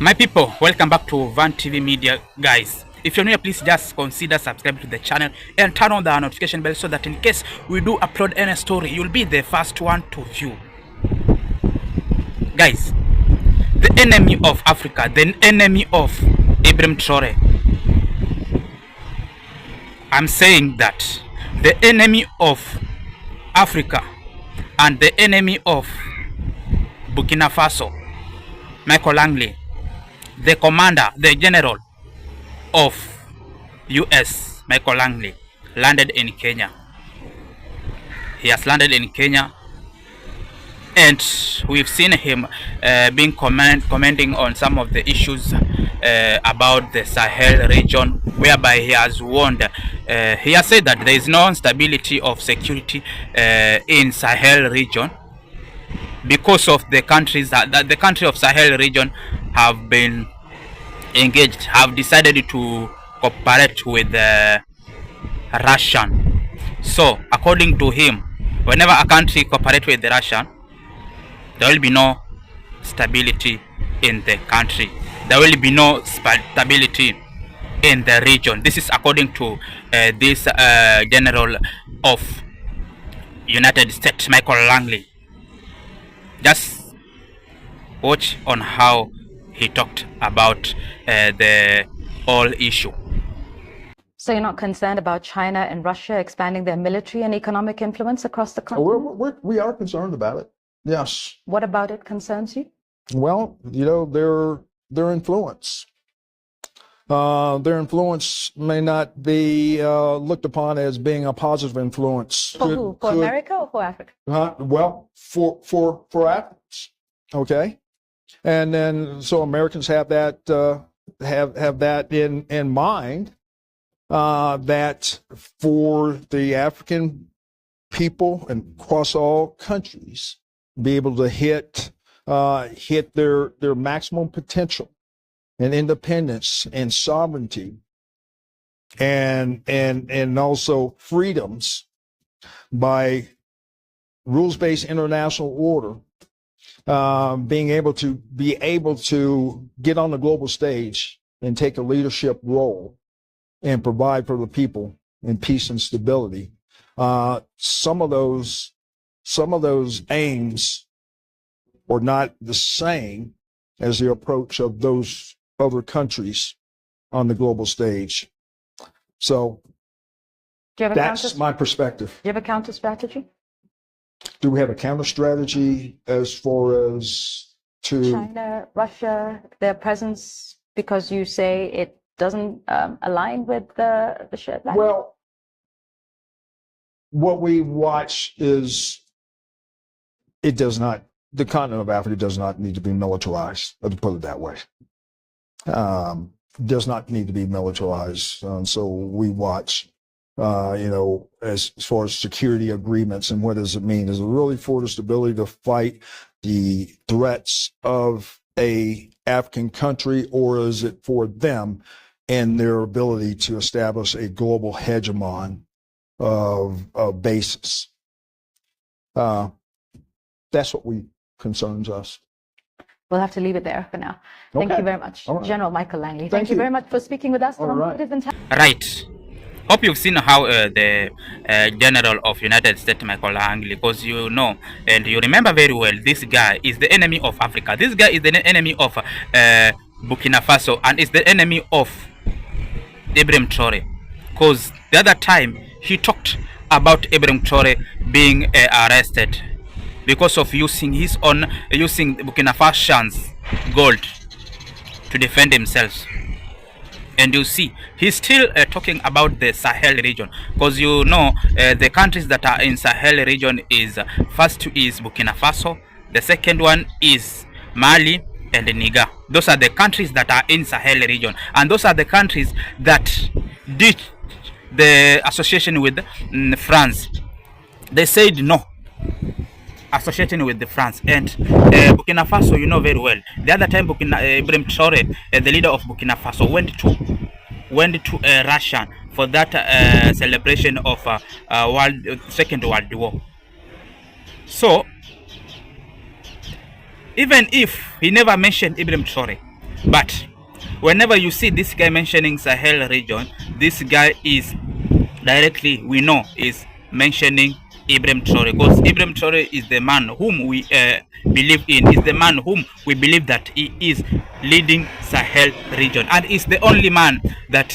My people, welcome back to Van TV Media, guys. If you're new, please just consider subscribing to the channel and turn on the notification bell so that in case we do upload any story, you'll be the first one to view. Guys, the enemy of Africa, the enemy of Ibrahim Traore. I'm saying that the enemy of Africa and the enemy of Burkina Faso, Langley, the commander, the general of US, Langley, landed in Kenya. He has landed in Kenya, and we've seen him being commenting on some of the issues about the Sahel region, whereby he has warned, he has said that there is no stability of security in Sahel region because of the countries that the country of Sahel region have been engaged, have decided to cooperate with Russian. So according to him, whenever a country cooperates with the Russian, there will be no stability in the country. There will be no stability in the region. This is according to this general of United States, Langley. Just watch on how he talked about the whole issue. So you're not concerned about China and Russia expanding their military and economic influence across the continent? We are concerned about it. Yes. What about it concerns you? Well, you know, their influence. Their influence may not be looked upon as being a positive influence. For who? For America or for Africa? Well, for Africans, okay, and then so Americans have that have that in mind. That for the African people and across all countries, be able to hit their maximum potential and independence and sovereignty and also freedoms by rules-based international order, being able to get on the global stage and take a leadership role and provide for the people in peace and stability. Some of those aims are not the same as the approach of those other countries on the global stage. So that's my perspective. Do you have a counter strategy? Do we have a counter strategy as far as to China, Russia, their presence, because you say it doesn't align with the shared value? Well, what we watch is it does not, the continent of Africa does not need to be militarized, let's put it that way. Does not need to be militarized. So we watch, as far as security agreements and what does it mean? Is it really for the stability to fight the threats of a African country, or is it for them and their ability to establish a global hegemon of basis? That's what concerns us. We'll have to leave it there for now. Thank you very much. Right. General Michael Langley. Thank you very much for speaking with us. Right. Hope you've seen how the general of United States, Langley, because you know and you remember very well, this guy is the enemy of Africa. This guy is the enemy of Burkina Faso and is the enemy of Ibrahim Traore. Because the other time he talked about Ibrahim Traore being arrested because of using Burkina Faso's gold to defend himself. And you see, he's still talking about the Sahel region, because you know the countries that are in Sahel region is first is Burkina Faso, the second one is Mali and Niger. Those are the countries that are in Sahel region, and those are the countries that did the association with France. They said no associating with the France and Burkina Faso. You know very well, the other time Ibrahim Traore, the leader of Burkina Faso, went to Russia for that celebration of Second World War. So even if he never mentioned Ibrahim Traore, But whenever you see this guy mentioning Sahel region, this guy is directly, we know, is mentioning Ibrahim Traore, because Ibrahim Traore is the man whom we believe in, is the man whom we believe that he is leading Sahel region, and is the only man that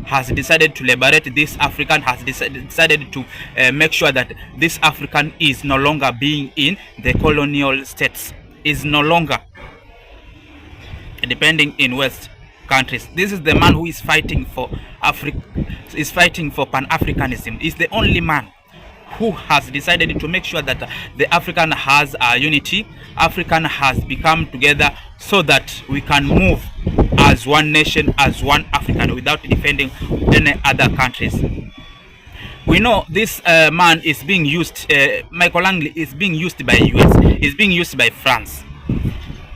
has decided to liberate this African, has decided to make sure that this African is no longer being in the colonial states, is no longer depending in West countries. This is the man who is fighting for Africa, is fighting for Pan-Africanism. Is the only man who has decided to make sure that the African has unity, African has become together, so that we can move as one nation, as one African, without defending any other countries. We know this man is being used, Michael Langley is being used by US, is being used by France,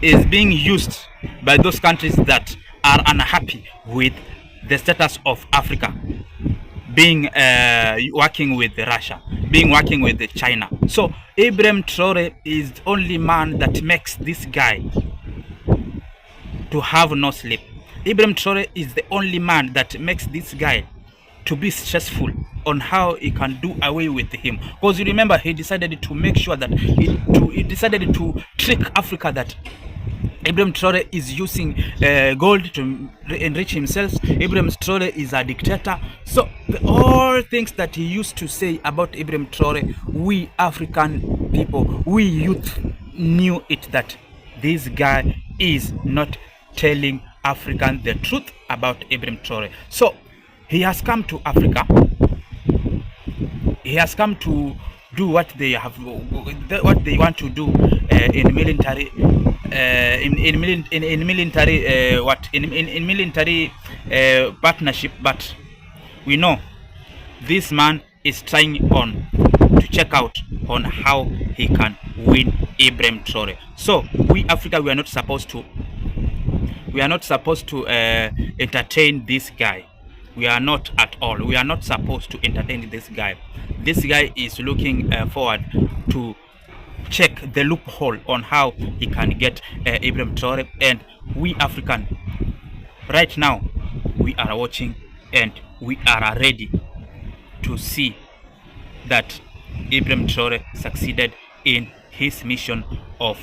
is being used by those countries that are unhappy with the status of Africa, being working with Russia, being working with China. So Ibrahim Traore is the only man that makes this guy to have no sleep. Ibrahim Traore is the only man that makes this guy to be stressful on how he can do away with him, because you remember he decided to make sure that he decided to trick Africa that Ibrahim Traore is using gold to enrich himself. Ibrahim Traore is a dictator. So all things that he used to say about Ibrahim Traore, we African people, we youth knew it, that this guy is not telling Africans the truth about Ibrahim Traore. So he has come to Africa. He has come to do what they have, what they want to do in military, in military partnership. But we know this man is trying on to check out on how he can win Ibrahim Traore. So we Africa, we are not supposed to entertain this guy. We are not at all. We are not supposed to entertain this guy. This guy is looking forward to check the loophole on how he can get Ibrahim Traore, and we African right now, we are watching and we are ready to see that Ibrahim Traore succeeded in his mission of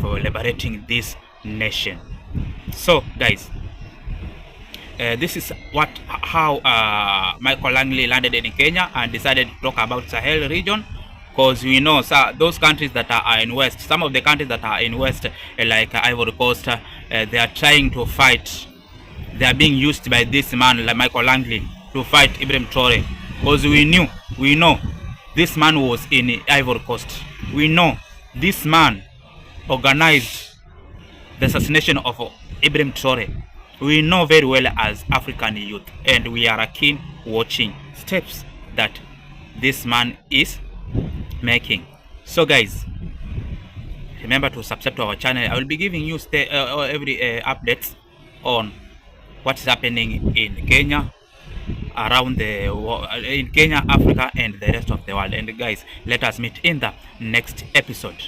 liberating this nation. So guys, this is how Michael Langley landed in Kenya and decided to talk about Sahel region, because we know those countries that are in West, some of the countries that are in West, like Ivory Coast, they are trying to fight. They are being used by this man like Michael Langley to fight Ibrahim Traore, because we know this man was in Ivory Coast. We know this man organized the assassination of Ibrahim Traore. We know very well as African youth, and we are keen watching steps that this man is making. So guys, remember to subscribe to our channel. I will be giving you every updates on what is happening in Kenya, around the in Kenya, Africa, and the rest of the world. And guys, let us meet in the next episode.